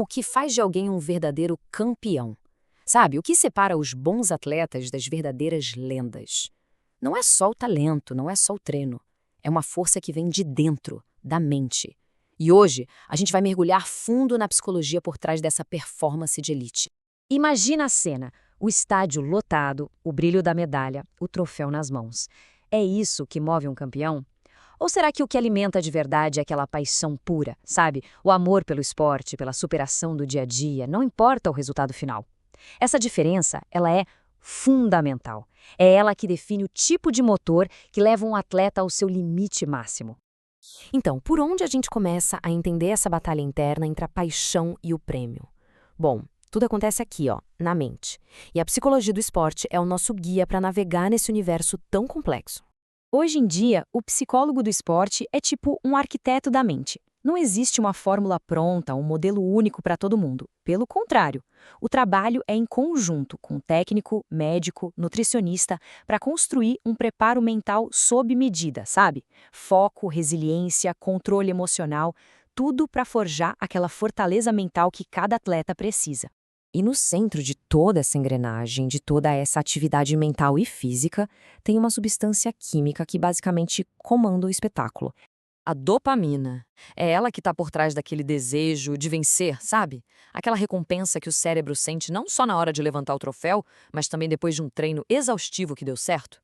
O que faz de alguém um verdadeiro campeão? Sabe, o que separa os bons atletas das verdadeiras lendas? Não é só o talento, não é só o treino. É uma força que vem de dentro, da mente. E hoje, a gente vai mergulhar fundo na psicologia por trás dessa performance de elite. Imagina a cena, o estádio lotado, o brilho da medalha, o troféu nas mãos. É isso que move um campeão? Ou será que o que alimenta de verdade é aquela paixão pura, sabe? O amor pelo esporte, pela superação do dia a dia, não importa o resultado final. Essa diferença, ela é fundamental. É ela que define o tipo de motor que leva um atleta ao seu limite máximo. Então, por onde a gente começa a entender essa batalha interna entre a paixão e o prêmio? Bom, tudo acontece aqui, ó, na mente. E a psicologia do esporte é o nosso guia para navegar nesse universo tão complexo. Hoje em dia, o psicólogo do esporte é tipo um arquiteto da mente. Não existe uma fórmula pronta, um modelo único para todo mundo. Pelo contrário, o trabalho é em conjunto com técnico, médico, nutricionista para construir um preparo mental sob medida, sabe? Foco, resiliência, controle emocional, tudo para forjar aquela fortaleza mental que cada atleta precisa. E no centro de toda essa engrenagem, de toda essa atividade mental e física, tem uma substância química que basicamente comanda o espetáculo. A dopamina. É ela que está por trás daquele desejo de vencer, sabe? Aquela recompensa que o cérebro sente não só na hora de levantar o troféu, mas também depois de um treino exaustivo que deu certo.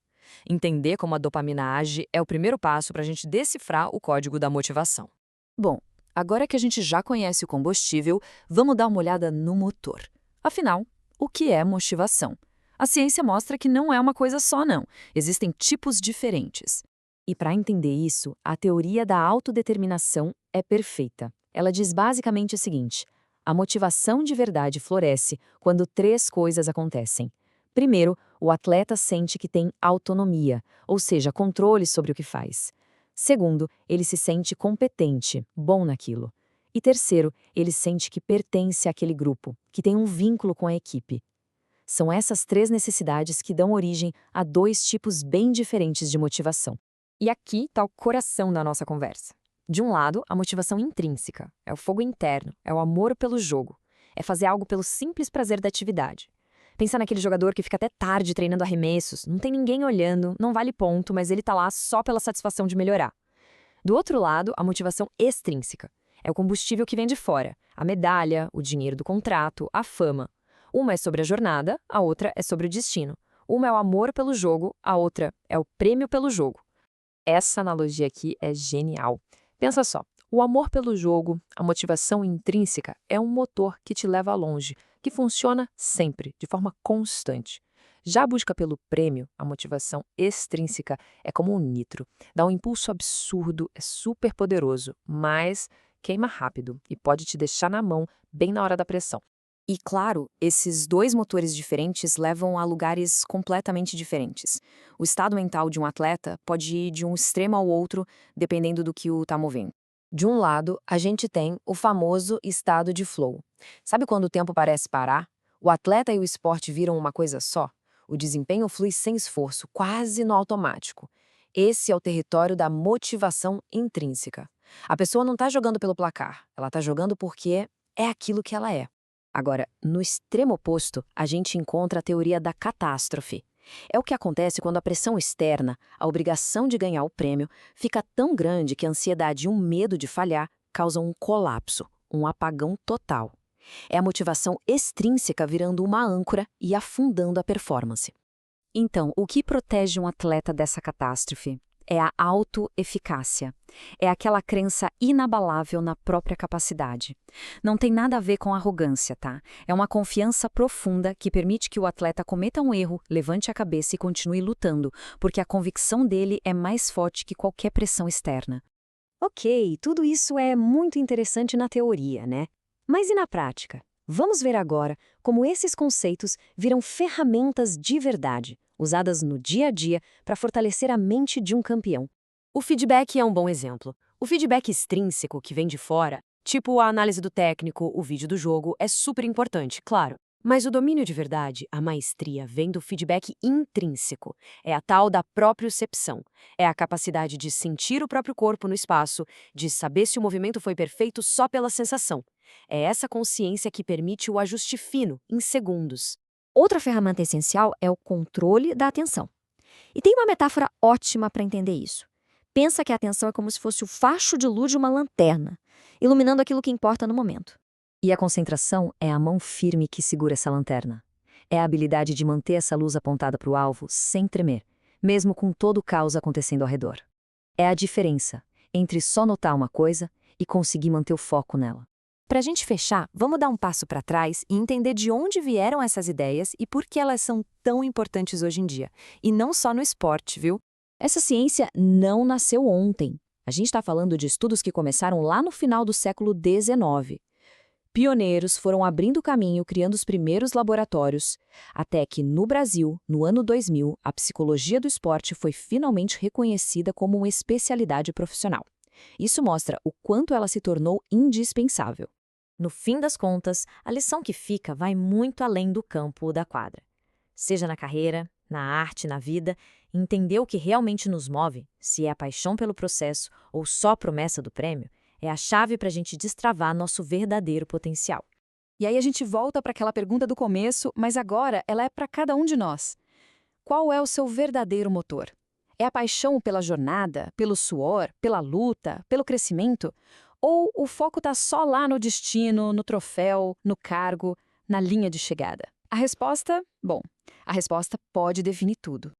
Entender como a dopamina age é o primeiro passo para a gente decifrar o código da motivação. Bom, agora que a gente já conhece o combustível, vamos dar uma olhada no motor. Afinal, o que é motivação? A ciência mostra que não é uma coisa só, não. Existem tipos diferentes. E para entender isso, a teoria da autodeterminação é perfeita. Ela diz basicamente o seguinte: a motivação de verdade floresce quando três coisas acontecem. Primeiro, o atleta sente que tem autonomia, ou seja, controle sobre o que faz. Segundo, ele se sente competente, bom naquilo. E terceiro, ele sente que pertence àquele grupo, que tem um vínculo com a equipe. São essas três necessidades que dão origem a dois tipos bem diferentes de motivação. E aqui está o coração da nossa conversa. De um lado, a motivação intrínseca, é o fogo interno, é o amor pelo jogo, é fazer algo pelo simples prazer da atividade. Pensa naquele jogador que fica até tarde treinando arremessos, não tem ninguém olhando, não vale ponto, mas ele está lá só pela satisfação de melhorar. Do outro lado, a motivação extrínseca. É o combustível que vem de fora, a medalha, o dinheiro do contrato, a fama. Uma é sobre a jornada, a outra é sobre o destino. Uma é o amor pelo jogo, a outra é o prêmio pelo jogo. Essa analogia aqui é genial. Pensa só, o amor pelo jogo, a motivação intrínseca, é um motor que te leva longe, que funciona sempre, de forma constante. Já a busca pelo prêmio, a motivação extrínseca, é como um nitro. Dá um impulso absurdo, é super poderoso, mas queima rápido e pode te deixar na mão bem na hora da pressão. E claro, esses dois motores diferentes levam a lugares completamente diferentes. O estado mental de um atleta pode ir de um extremo ao outro, dependendo do que o está movendo. De um lado, a gente tem o famoso estado de flow. Sabe quando o tempo parece parar? O atleta e o esporte viram uma coisa só? O desempenho flui sem esforço, quase no automático. Esse é o território da motivação intrínseca. A pessoa não está jogando pelo placar, ela está jogando porque é aquilo que ela é. Agora, no extremo oposto, a gente encontra a teoria da catástrofe. É o que acontece quando a pressão externa, a obrigação de ganhar o prêmio, fica tão grande que a ansiedade e o medo de falhar causam um colapso, um apagão total. É a motivação extrínseca virando uma âncora e afundando a performance. Então, o que protege um atleta dessa catástrofe? É a autoeficácia. É aquela crença inabalável na própria capacidade. Não tem nada a ver com arrogância, tá? É uma confiança profunda que permite que o atleta cometa um erro, levante a cabeça e continue lutando, porque a convicção dele é mais forte que qualquer pressão externa. Ok, tudo isso é muito interessante na teoria, né? Mas e na prática? Vamos ver agora como esses conceitos viram ferramentas de verdade, usadas no dia a dia para fortalecer a mente de um campeão. O feedback é um bom exemplo. O feedback extrínseco, que vem de fora, tipo a análise do técnico, o vídeo do jogo, é super importante, claro. Mas o domínio de verdade, a maestria, vem do feedback intrínseco. É a tal da propriocepção. É a capacidade de sentir o próprio corpo no espaço, de saber se o movimento foi perfeito só pela sensação. É essa consciência que permite o ajuste fino, em segundos. Outra ferramenta essencial é o controle da atenção. E tem uma metáfora ótima para entender isso. Pensa que a atenção é como se fosse o facho de luz de uma lanterna, iluminando aquilo que importa no momento. E a concentração é a mão firme que segura essa lanterna. É a habilidade de manter essa luz apontada para o alvo sem tremer, mesmo com todo o caos acontecendo ao redor. É a diferença entre só notar uma coisa e conseguir manter o foco nela. Para a gente fechar, vamos dar um passo para trás e entender de onde vieram essas ideias e por que elas são tão importantes hoje em dia. E não só no esporte, viu? Essa ciência não nasceu ontem. A gente está falando de estudos que começaram lá no final do século XIX. Pioneiros foram abrindo caminho, criando os primeiros laboratórios, até que, no Brasil, no ano 2000, a psicologia do esporte foi finalmente reconhecida como uma especialidade profissional. Isso mostra o quanto ela se tornou indispensável. No fim das contas, a lição que fica vai muito além do campo ou da quadra. Seja na carreira, na arte, na vida, entender o que realmente nos move, se é a paixão pelo processo ou só a promessa do prêmio, é a chave para a gente destravar nosso verdadeiro potencial. E aí a gente volta para aquela pergunta do começo, mas agora ela é para cada um de nós. Qual é o seu verdadeiro motor? É a paixão pela jornada, pelo suor, pela luta, pelo crescimento? Ou o foco está só lá no destino, no troféu, no cargo, na linha de chegada? A resposta, bom, a resposta pode definir tudo.